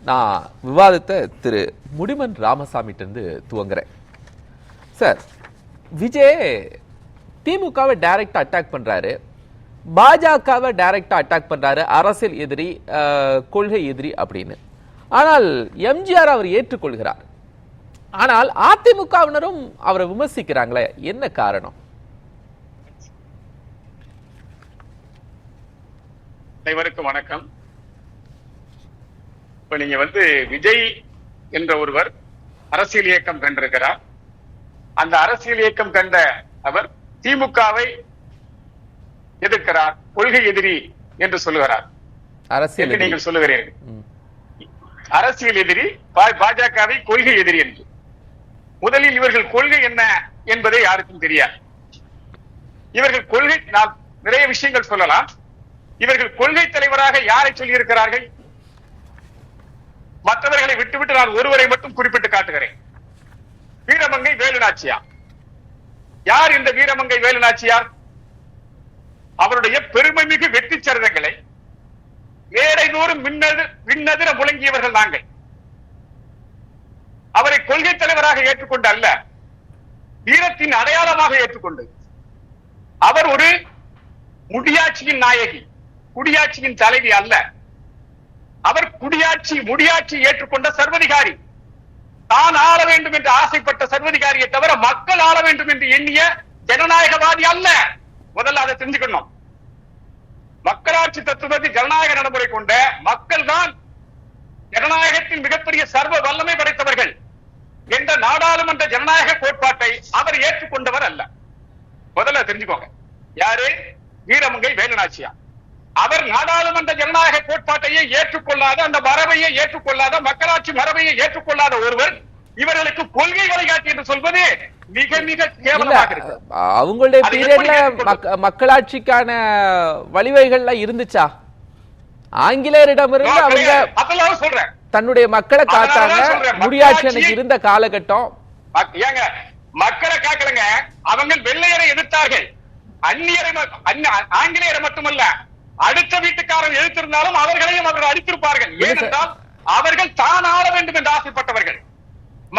நான் விவாதத்தை திரு முடிமன் ராமசாமிட்ட இருந்து துவங்குறேன். சார், விஜய் திமுகவை டைரக்டா அட்டாக் பண்றாரு, பாஜகவை டைரக்டா அட்டாக் பண்றாரு, அரசியல் எதிரி, கொள்கை எதிரி அப்படின்னு. ஆனால் எம்ஜிஆர் அவர் ஏற்றுக்கொள்கிறார். ஆனால் அதிமுகவினரும் அவரை விமர்சிக்கிறாங்களே, என்ன காரணம்? அனைவருக்கும் வணக்கம். இப்ப நீங்க விஜய் என்ற ஒருவர் அரசியல் இயக்கம் கண்டிருக்கிறார். அந்த அரசியல் இயக்கம் கண்ட அவர் திமுகவை எதிர்க்கிறார், கொள்கை எதிரி என்று சொல்லுகிறார். அரசியல் நீங்கள் சொல்லுகிறீர்கள் அரசியல் எதிரி, பாஜகவை கொள்கை எதிரி என்று. முதலில் இவர்கள் கொள்கை என்ன என்பதை யாருக்கும் தெரியாது. இவர்கள் கொள்கை, நாம் நிறைய விஷயங்கள் சொல்லலாம். இவர்கள் கொள்கை தலைவராக யாரை சொல்லி இருக்கிறார்கள்? மற்றவர்களை விட்டுவிட்டு நான் ஒருவரை மட்டும் குறிப்பிட்டு காட்டுகிறேன். வீரமங்கை வேலுநாச்சியார். யார் இந்த வீரமங்கை வேலுநாச்சியார்? அவருடைய பெருமைமிகு வெற்றி சரிதங்களை மேடைதோறும் விண்ணதிர முழங்கியவர்கள் நாங்கள். அவரை கொள்கை தலைவராக ஏற்றுக்கொண்டு அல்ல, வீரத்தின் அடையாளமாக ஏற்றுக்கொண்டு. அவர் ஒரு முடியாட்சியின் நாயகி, குடியாட்சியின் தலைவி அல்ல. அவர் முடியாட்சி ஏற்றுக்கொண்ட சர்வதிகாரி. தான் ஆள வேண்டும் என்று ஆசைப்பட்ட சர்வதிகாரியை தவிர மக்கள் ஆள வேண்டும் என்று எண்ணிய ஜனநாயகவாதி அல்ல. முதல்ல அதை தெரிஞ்சுக்கணும். மக்களாட்சி தத்துவத்தை ஜனநாயக நடைமுறை கொண்ட மக்கள் தான் ஜனநாயகத்தின் மிகப்பெரிய சர்வ வல்லமை படைத்தவர்கள் என்ற நாடாளுமன்ற ஜனநாயக கோட்பாட்டை அவர் ஏற்றுக்கொண்டவர் அல்ல. முதல்ல தெரிஞ்சுக்கோங்க. யாரு? வீரமங்கை வேலுநாச்சியார். அவர் நாடாளுமன்ற ஜனநாயக கோட்பாட்டையே ஏற்றுக்கொள்ளாத, அந்த மரபையே ஏற்றுக்கொள்ளாத, மக்களாட்சி மரபையை ஏற்றுக்கொள்ளாத ஒருவர் இவர்களுக்கு கொள்கை வழிகாட்டி என்று சொல்வது மிக மிக கேவலமாக இருக்கு. அவங்களுடைய பீரியட்ல மக்களாட்சிக்கான வழிவகைகள்லாம் இருந்துச்சா? ஆங்கிலேயரிடமிருந்து அவங்க சொல்றேன் தன்னுடைய மக்களை காத்தாங்க. முடியாட்சி எனக்கு இருந்த காலகட்டம். ஏங்க மக்களை காக்கலங்க, அவங்க வெள்ளையரை எதிர்த்தார்கள். ஆங்கிலேயரை மட்டுமல்ல, அடுத்த வீட்டுக்காரர் எதிர்த்திருந்தாலும் அவர்களையும் அவர்கள் அடித்திருப்பார்கள். ஏனென்றால் அவர்கள் தான் ஆள வேண்டும் என்று ஆசைப்பட்டவர்கள்,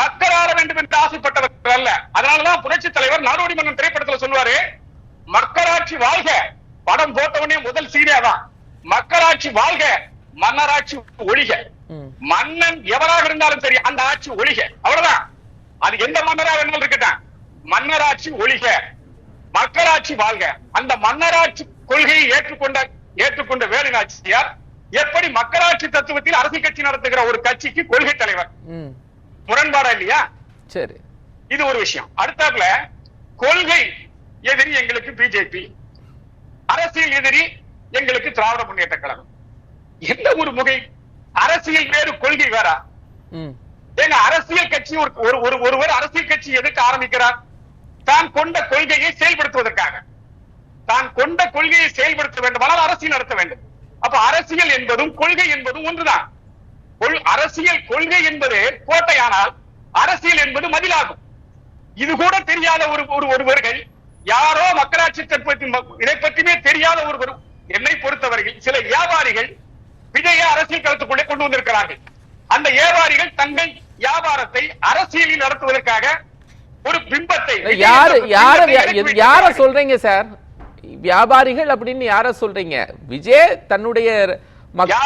மக்கள் ஆள வேண்டும் என்று ஆசைப்பட்டவர்கள் அல்ல. அதனாலதான் புரட்சி தலைவர் நாடோடி மன்னன் திரைப்படத்தில் சொல்லுவாரு, மக்களாட்சி வாழ்க. படம் போட்டவனே முதல் சீனியாதான், மக்களாட்சி வாழ்க, மன்னராட்சி ஒழிக. மன்னன் எவராக இருந்தாலும் சரி, அந்த ஆட்சி ஒழிக. அவ்வளவுதான். அது எந்த மன்னராக இருந்தாலும் இருக்கட்டும், மன்னராட்சி ஒழிக, மக்களாட்சி வாழ்க. அந்த மன்னராட்சி கொள்கையை ஏற்றுக்கொண்ட வேலுநாச்சியார் எப்படி மக்களாட்சி தத்துவத்தில் அரசியல் கட்சி நடத்துகிற ஒரு கட்சிக்கு கொள்கை தலைவர்? முரண்பாடா இல்லையா? சரி, இது ஒரு விஷயம். அடுத்தாப்புல கொள்கை எதிரி எங்களுக்கு பிஜேபி, அரசியல் எதிரி எங்களுக்கு திராவிட முன்னேற்ற கழகம். என்ன ஒரு முகை! அரசியல் வேறு, கொள்கை வேறா? எங்க அரசியல் கட்சி ஒருவர் அரசியல் கட்சி எதுக்கு ஆரம்பிக்கிறார்? தான் கொண்ட கொள்கையை செயல்படுத்துவதற்காக. தான் கொண்ட கொள்கையை செயல்படுத்த வேண்டுமானால் அரசியல் நடத்த வேண்டும். அப்ப அரசியல் என்பதும் கொள்கை என்பதும் ஒன்றுதான். அரசியல் கொள்கை என்பது கோட்டையானால் அரசியல் என்பது மதிலாகும். இது கூட தெரியாத ஒருவர்கள், யாரோ மக்களாட்சி தத்துவத்தின் இதை பற்றியுமே தெரியாத ஒருவர், என்னை பொறுத்தவரையில் சில வியாபாரிகள் விஜய அரசியல் களத்துக்குள்ளே கொண்டு வந்திருக்கிறார்கள். அந்த வியாபாரிகள் தங்கள் வியாபாரத்தை அரசியலில் நடத்துவதற்காக ஒரு பிம்பத்தை, யார சொல்றீங்க சார்? வியாபாரிகள் அப்படின்னு யார சொல்றீங்க? விஜய் தன்னுடைய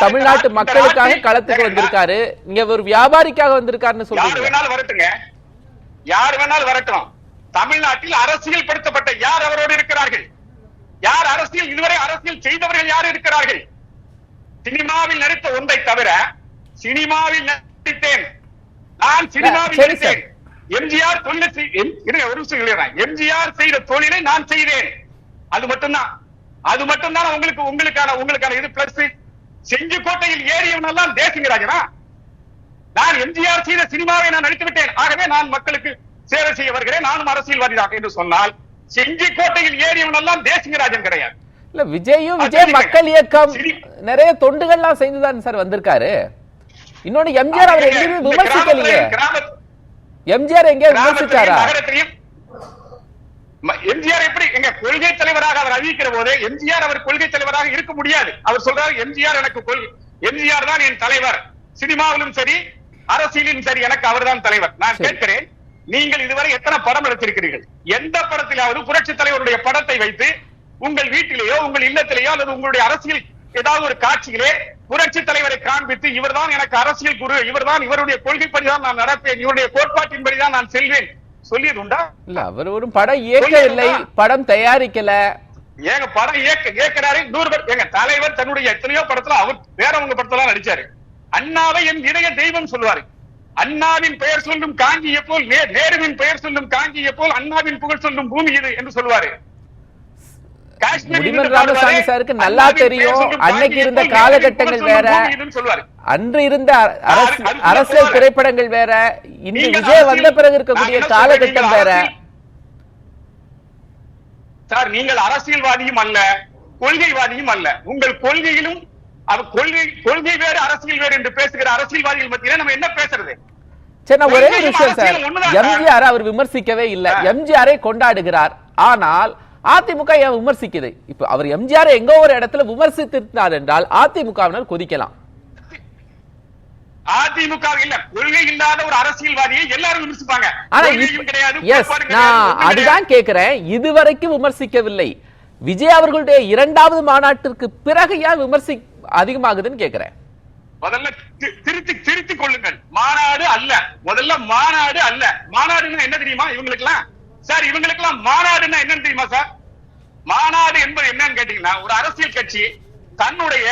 தமிழ்நாட்டு மக்களுக்காக களத்துக்கு வந்திருக்காரு, இங்க ஒரு வியாபாரிக்காக வந்திருக்காருன்னு சொல்றீங்க. யார் வேணாலும் வரட்டும். தமிழ்நாட்டில் அரசியல் படுத்தப்பட்ட யார் அவரோடு இருக்கிறார்கள்? யார் அரசியல், இதுவரை அரசியல் செய்தவர்கள் யார் இருக்கிறார்கள்? சினிமாவில் நடித்த ஒன்றை தவிர, சினிமாவில் நடித்தேன், நான் சினிமாவில் நடித்தேன். எம்ஜிஆர் எம்ஜிஆர் செய்த தொழிலை நான் செய்தேன். அது மட்டும்தான் உங்களுக்கான இது பிளஸ். செஞ்சிக்கோட்டையில் ஏறியவனெல்லாம் தேசிங்கராஜனா? நான் எம்ஜிஆர் செய்த சினிமாவை நான் நடித்து விட்டேன், ஆகவே நான் மக்களுக்கு சேவை செய்ய வருகிறேன், நானும் அரசியல்வாதியாக என்று சொன்னால் செஞ்சிக்கோட்டையில் ஏறியவனெல்லாம் தேசிங்கராஜன் கிடையாது. இல்ல, விஜய் மக்கள் இயக்கம் நிறைய தொண்டுகள்லாம் செய்துதான் சார் வந்திருக்காரு. இன்னொன்னு, எம்ஜிஆர் அவர் எங்கேயுமே விமர்சிக்கலையே. எம்ஜிஆர் எங்கே விமர்சிச்சாரா? எம்ஜிஆர் எப்படி எங்க கொள்கை தலைவராக அவர் அறிவிக்கிற போது எம்ஜிஆர் அவர் கொள்கை தலைவராக இருக்க முடியாது. அவர் சொல்றாரு, எம்ஜிஆர் எனக்கு எம்ஜிஆர் தான் என் தலைவர், சினிமாவிலும் சரி அரசியலிலும் சரி எனக்கு அவர்தான் தலைவர். நான் கேட்கிறேன், நீங்கள் இதுவரை எத்தனை படம் எடுத்திருக்கிறீர்கள்? எந்த படத்திலாவது புரட்சி தலைவருடைய படத்தை வைத்து உங்கள் வீட்டிலேயோ உங்கள் இல்லத்திலேயோ அல்லது உங்களுடைய அரசியல் ஏதாவது ஒரு காட்சியிலே புரட்சி தலைவரை காண்பித்து இவர்தான் எனக்கு அரசியல் குரு, இவர்தான் இவருடைய கொள்கைப்படிதான் நான் நடப்பேன், இவருடைய கோட்பாட்டின்படிதான் நான் செல்வேன் சொல்லியது உண்டா? இல்ல, அவர் ஒரு படம் இயக்கவில்லை, படம் தயாரிக்கல. ஏங்க படம் இயக்கிறாரு 100 பேர். எங்க தலைவர் தன்னுடைய எத்தனையோ படத்துல அவர் வேறவங்க படத்துல நடிச்சாரு. அண்ணாவை என் இதய தெய்வம் சொல்வாரு. அண்ணாவின் பெயர் சொல்லும் காஞ்சியை போல், நேருவின் பெயர் சொல்லும் காஞ்சியை போல் அண்ணாவின் புகழ் சொல்லும் பூமி இது என்று சொல்வாரு. முடிமன் ராமசாமி சாருக்கு நல்லா தெரியும், அன்னைக்கு இருந்த காலகட்டங்கள் வேற, அன்று இருந்த அரசியல் திரைப்படங்கள் வேற, இந்த விஜய் வந்த பிறகு இருக்கக்கூடிய காலகட்டம் வேற. சார், நீங்கள் அரசியல்வாதியும் அல்ல, கொள்கைவாதியும் அல்ல. உங்கள் கொள்கையிலும் கொள்கை வேறு அரசியல் வேறு என்று பேசுகிற அரசியல்வாதிகள் மத்தியில நம்ம என்ன பேசுறது? சரி, ஒரே ஒரு விஷயம் சார், எம்ஜிஆர் அவர் விமர்சிக்கவே இல்லை, எம்ஜிஆரை கொண்டாடுகிறார். ஆனால் அதிமுக ஏன் விமர்சிக்குது? இப்ப அவர் எம்ஜிஆர் எங்கோ ஒரு இடத்துல விமர்சித்திருந்தார் என்றால் அதிமுகவினர் கொதிக்கலாம். அதிமுக இல்ல, கொள்கை இல்லாத ஒரு அரசியல்வாதியை எல்லாரும் விமர்சிப்பாங்க. அதுதான் கேட்கிறேன், இதுவரைக்கும் விமர்சிக்கவில்லை. விஜய் அவர்களுடைய 2வது மாநாட்டிற்கு பிறகு ஏன் விமர்சி அதிகமாகுதுன்னு கேட்கிறேன். முதல்ல திருத்திக் கொள்ளுங்கள். மாநாடு அல்ல, முதல்ல மாநாடு அல்ல. மாநாடுன்னா என்ன தெரியுமா இவங்களுக்கு எல்லாம்? சார், இவங்களுக்கு எல்லாம் மாநாடுன்னா என்னன்னு தெரியுமா சார்? மாநாடு என்பது என்னன்னு கேட்டீங்கன்னா, ஒரு அரசியல் கட்சி தன்னுடைய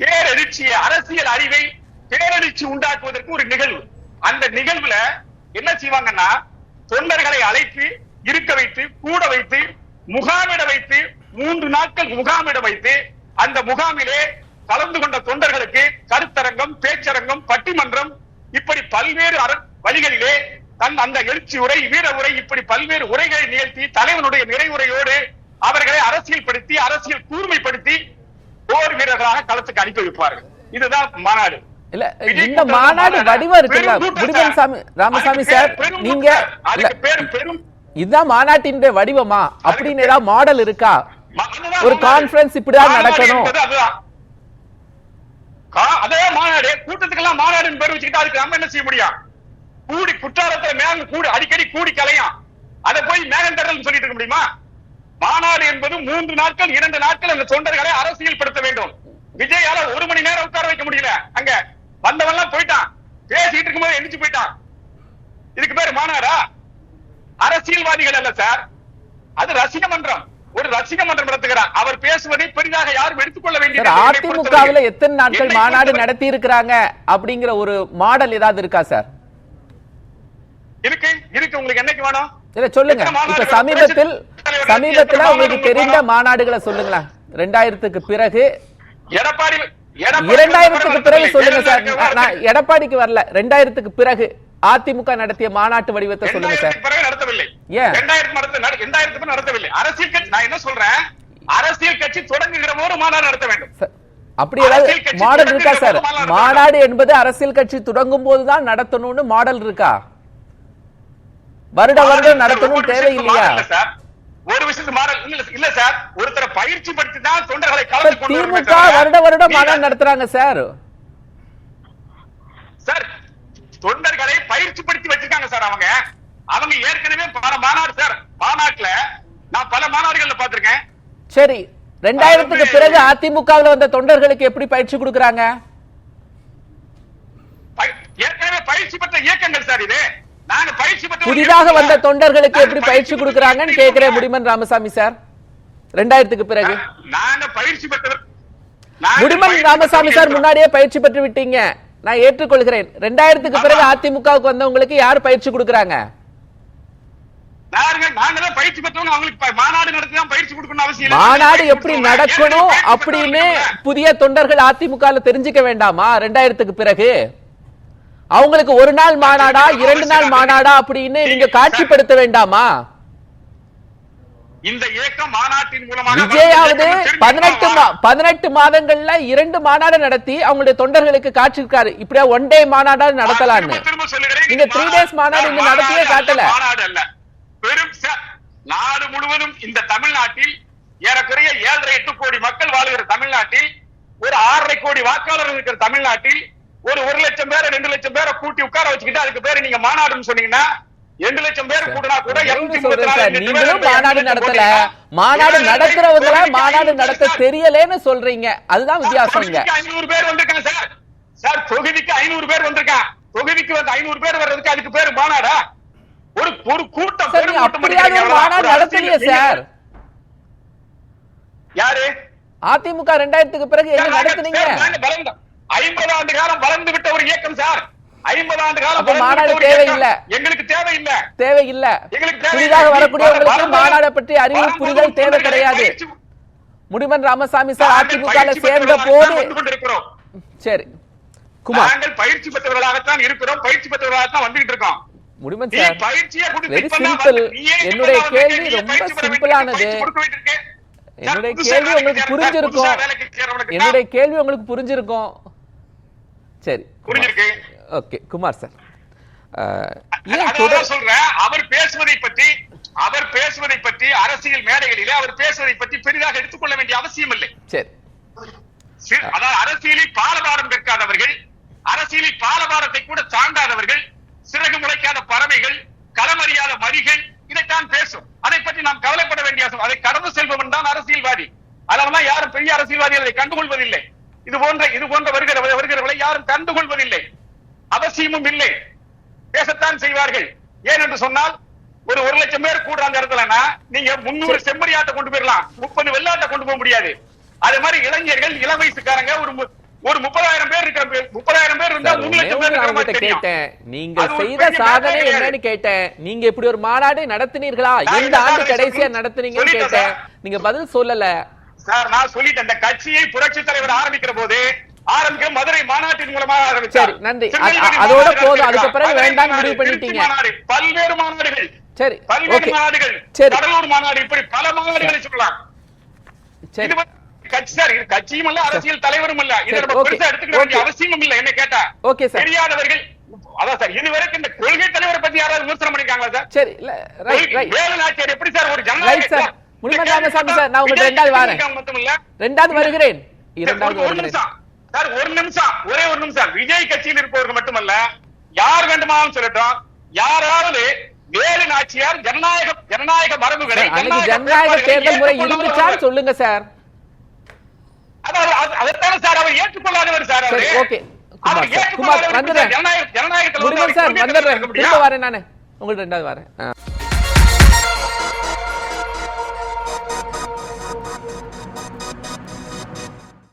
பேரெழுச்சியை, அரசியல் அறிவை பேரெழுச்சி உண்டாக்குவதற்கு ஒரு நிகழ்வு. அந்த நிகழ்வுல என்ன செய்வாங்கன்னா, தொண்டர்களை அழைத்து இருக்க வைத்து, கூட வைத்து, முகாமிட வைத்து, 3 நாட்கள் முகாமிட வைத்து, அந்த முகாமிலே கலந்து கொண்ட தொண்டர்களுக்கு கருத்தரங்கம், பேச்சரங்கம், பட்டிமன்றம், இப்படி பல்வேறு வழிகளிலே அந்த எழுச்சி உரை, வீர உரை, இப்படி பல்வேறு உரைகளை நிகழ்த்தி தலைவனுடைய நிறைவுரையோடு அவர்களை அரசியல்படுத்தி, அரசியல் கூர்மைப்படுத்தி போர் வீரர்களாக களத்துக்கு அனுப்பி வைப்பார்கள். இதுதான் மாநாடு. இல்ல, இந்த மாநாடு வடிவம் இருக்குல்ல முடிமன் ராமசாமி சார், நீங்க இதுதான் மாநாட்டின் வடிவமா அப்படின்னு ஏதாவது மாடல் இருக்கா? ஒரு கான்ஃபரன்ஸ் இப்படிதான் நடக்கணும், அதே மாநாடு கூட்டத்துக்கெல்லாம் மாநாடுன்னு பேர் வச்சுக்கிட்டு அதுக்கு நம்ம என்ன செய்ய முடியும்? கூடி குற்றாலத்துல மேகம் கூடி அடிக்கடி கூடி கலையும், அதை போய் மேகம் தரல் சொல்லிட்டு இருக்க முடியுமா? மாநாடு என்பது 3 நாட்கள் 2 நாட்கள் அந்த தொண்டர்களை அரசியல் படுத்த வேண்டும். விஜயால 1 மணி நேரம் உட்கார வைக்க முடியல. அங்க வந்தவெல்லாம் போயிட்டான், பேசிட்டு இருக்கும்போது எந்திரிச்சு போயிட்டான். இதுக்கு பேரு மாநாடா? அரசியல்வாதிகள் அல்ல சார், அது ரசிக மன்றம். ஒரு ரசிக மன்றம் நடத்துகிறார். அவர் பேசுவதை பெரிதாக யாரும் எடுத்துக்கொள்ள வேண்டிய. அதிமுகவில் எத்தனை நாட்கள் மாநாடு நடத்தி இருக்கிறாங்க அப்படிங்கிற ஒரு மாடல் ஏதாவது இருக்கா சார்? இருக்கு. உங்களுக்கு என்னைக்கு வேணும்? இல்ல சொல்லுங்க. இப்ப சமீபத்தில் உங்களுக்கு தெரிந்த மாநாடுகளை சொல்லுங்களேன். 2000க்கு பிறகு, 2000க்கு பிறகு சொல்லுங்க சார். நான் எடப்பாடிக்கு வரல, 2000க்கு பிறகு அதிமுக நடத்திய மாநாட்டு வடிவத்தை சொல்லுங்க சார். நடத்தவில்லை. 2000 நடத்தவில்லை. அரசியல் கட்சி, நான் என்ன சொல்றேன், அரசியல் கட்சி தொடங்குகிற போது மாநாடு நடத்த வேண்டும். அப்படி ஏதாவது மாடல் இருக்கா சார்? மாநாடு என்பது அரசியல் கட்சி தொடங்கும் போதுதான் நடத்தணும்னு மாடல் இருக்கா? வருடம் நடத்தணும் தேவையில்லையா? ஒரு விஷயத்துக்கு மாடல் இல்ல சார். ஒருத்தரை பயிற்சி படுத்தி தான் தொண்டர்களை கலந்து கொண்டு திமுக வருடம் மாநாடு நடத்துறாங்க சார். சார், தொண்டர்களை பயிற்சி படுத்தி வச்சிருக்காங்க சார். அவங்க ஏற்கனவே பல மாநாடு சார். மாநாட்டுல நான் பல மாநாடுகள்ல பாத்திருக்கேன். சரி, 2000க்கு பிறகு அதிமுகவில் வந்த தொண்டர்களுக்கு எப்படி பயிற்சி கொடுக்கறாங்க? ஏற்கனவே பயிற்சி பெற்ற இயக்கங்கள் சார் இது. நாங்க பயிற்சி பெற்ற புதிதாக வந்த தொண்டர்களுக்கு எப்படி பயிற்சி கொடுக்கறாங்கன்னு கேக்குறேன் முடிமன் ராமசாமி சார். 2000க்கு பிறகு நாங்க பயிற்சி பெற்றவர். முடிமன் ராமசாமி சார் முன்னாடியே பயிற்சி பெற்று விட்டீங்க, நான் ஏற்றுக்கொள்கிறேன். 2000க்கு பிறகு அதிமுகவுக்கு வந்தவங்களுக்கு யார் பயிற்சி கொடுக்கறாங்க? நாங்கதான் பயிற்சி பெற்றவங்க. அவங்களுக்கு மாநாடு நடத்தி தான் பயிற்சி கொடுக்கணும் அவசியம். மாநாடு எப்படி நடக்கணும் அப்படின்னு புதிய தொண்டர்கள் அதிமுக தெரிஞ்சுக்க வேண்டாமா? 2000க்கு பிறகு அவங்களுக்கு 1 நாள் மாநாடா 2 நாள் மாநாடா அப்படின்னு நீங்க காட்சிப்படுத்த வேண்டாமா? இந்த இயக்கம் மாநாட்டின் மூலமாக விஜயாவது 18 மாதங்கள்ல 2 மாநாடு நடத்தி அவங்களுடைய தொண்டர்களுக்கு காட்சிருக்காரு. இப்படியா ஒன் டே மாநாடா நடத்தலாம்னு நீங்க 3 டேஸ் மாநாடு இன்னும் நடத்தியே காட்டல. மாநாடு அல்ல, பெரும் நாடு முழுவதும் இந்த தமிழ்நாட்டில் ஏறக்குறைய 7.5-8 கோடி மக்கள் வாழுகிற தமிழ்நாட்டில், ஒரு 6.5 கோடி வாக்காளர்கள் இருக்கிற தமிழ்நாட்டில் ஒரு 1,00,000 பேரை 2 லட்சம் பேரை கூட்டி உட்கார வச்சுக்கிட்டு அதுக்கு பேரு நீங்க மாநாடுன்னு சொன்னீங்கன்னா 2 லட்சம் பேர் கூட்டினா கூட நீங்களும் மாநாடு நடத்தல, மாநாடு நடத்துறவங்கள மாநாடு நடத்த தெரியலன்னு சொல்றீங்க. அதுதான் வித்தியாசம். 500 பேர் வந்திருக்காங்க சார். சார் தொகுதிக்கு 500 பேர் வந்திருக்காங்க. தொகுதிக்கு வந்து 500 பேர் வர்றதுக்கு அதுக்கு பேரு மாநாடா? ஒரு கூட்டம் மாநாடு நடத்தலையே சார். யாரு? அதிமுக 2000க்கு பிறகு என்ன நடத்துனீங்க? 50 ஆண்டு காலம் வளர்ந்து விட்ட ஒரு இயக்கம் சார். 50 ஆண்டு காலம் மாநாடு தேவையில்லை. எங்களுக்கு தேவையில்லை. புதிதாக வரக்கூடியவர்களுக்கு மாநாடு பற்றி அறிவு புரிதல் தேவை கிடையாது. முடிமன் ராமசாமி சார் அதிமுக சேர்ந்த போது சரி குமார், நாங்கள் பயிற்சி பெற்றவர்களாகத்தான் இருக்கிறோம், பயிற்சி பெற்றவர்களாகத்தான் வந்துகிட்டு இருக்கோம். முடிமன் சார், வெரி சிம்பிள். என்னுடைய கேள்வி ரொம்ப சிம்பிளானது. என்னுடைய கேள்வி உங்களுக்கு புரிஞ்சிருக்கும். என்னுடைய கேள்வி உங்களுக்கு புரிஞ்சிருக்கும். சரி புரிஞ்சிருக்கு. ஓகே குமார் சார், சொல்றேன். அவர் பேசுவதை பற்றி அரசியல் மேடைகளிலே அவர் பேசுவதை பற்றி பெரிதாக எடுத்துக்கொள்ள வேண்டிய அவசியம் இல்லை. சரி, அதாவது அரசியலில் பாலபாரம் கற்காதவர்கள், அரசியலில் பாலபாரத்தை கூட தாண்டாதவர்கள், சிறகு முளைக்காத பறவைகள், களமறியாத மரிகள் இதைத்தான் பேசும். அதை பற்றி நாம் கவலைப்பட வேண்டிய அவசியம். அதை கடந்து செல்பவன் தான் அரசியல்வாதி. அதனாலதான் யாரும் பெரிய அரசியல்வாதிகள் அதை கண்டுகொள்வதில்லை. இது போன்ற வருகிறவர்களை யாரும் கண்டுகொள்வதில்லை, அவசியமும் இல்லை. பேசத்தான் செய்வார்கள். ஏன் என்று சொன்னால் ஒரு 1,00,000 பேர் கூட அந்த இடத்துலனா நீங்க 300 செம்மறியாட்டை கொண்டு போயிடலாம், 30 வெள்ளாட்டை கொண்டு போக முடியாது. அதே மாதிரி இளைஞர்கள், இளம் வயசுக்காரங்க ஒரு 30,000 பேர் இருக்க, 30,000 பேர் இருந்தா 3,00,000 பேர் கேட்டேன். நீங்க செய்த சாதனை என்னன்னு கேட்டேன். நீங்க இப்படி ஒரு மாநாடு நடத்தினீர்களா? எந்த ஆண்டு கடைசியா நடத்துனீங்கன்னு கேட்டேன். நீங்க பதில் சொல்லல சார். நான் சொல்லிட்டேன். அந்த கட்சியை புரட்சி தலைவர் ஆரம்பிக்கிற போது மதுரை மாநாட்டின் மூலமாக ஆரம்பிச்சார். நன்றி. அதோட போதும். அதுக்கு பிறகு வேண்டாம் முடிவு பண்ணிட்டீங்க. பல்வேறு மாநாடுகள், சரி பல்வேறு மாநாடுகள், கடலூர் மாநாடு, இப்படி பல மாநாடுகளை சொல்லலாம். சரி, கட்சி சார், கட்சியும் அல்ல, அரசியல் தலைவரும் அல்ல. இதை நம்ம பெருசா எடுத்துக்க வேண்டிய அவசியமும் இல்லை. என்ன கேட்டா ஓகே சார், தெரியாதவர்கள் அதான் சார். இதுவரைக்கும் இந்த கொள்கை தலைவரை பத்தி யாராவது விமர்சனம் பண்ணிருக்காங்களா சார்? சரி, வேலு நாச்சியார் எப்படி சார் ஒரு ஜனநாயக முடிமன் ராமசாமி சார், நான் உங்க ரெண்டாவது வரேன். ரெண்டாவது வருகிறேன். ஒரு நிமிஷம் சார், ஒரு நிமிஷம், ஒரே ஒரு நிமிஷம். விஜய் கட்சியில் இருப்பவர்கள் மட்டுமல்ல, யார் வேண்டுமானாலும் சொல்லட்டும், யாராவது வேலு நாச்சியார் ஜனநாயக மரபுகளை, ஜனநாயக தேர்தல் முறை இருந்துச்சான்னு சொல்லுங்க சார். அதைத்தான சார் அவர் ஏற்றுக்கொள்ளாதவர் சார். ஓகே குமார் வந்துடுறேன். ஜனநாயக சார் வந்துடுறேன். திரும்ப வரேன். நானு உங்களுக்கு ரெண்டாவது வரேன்.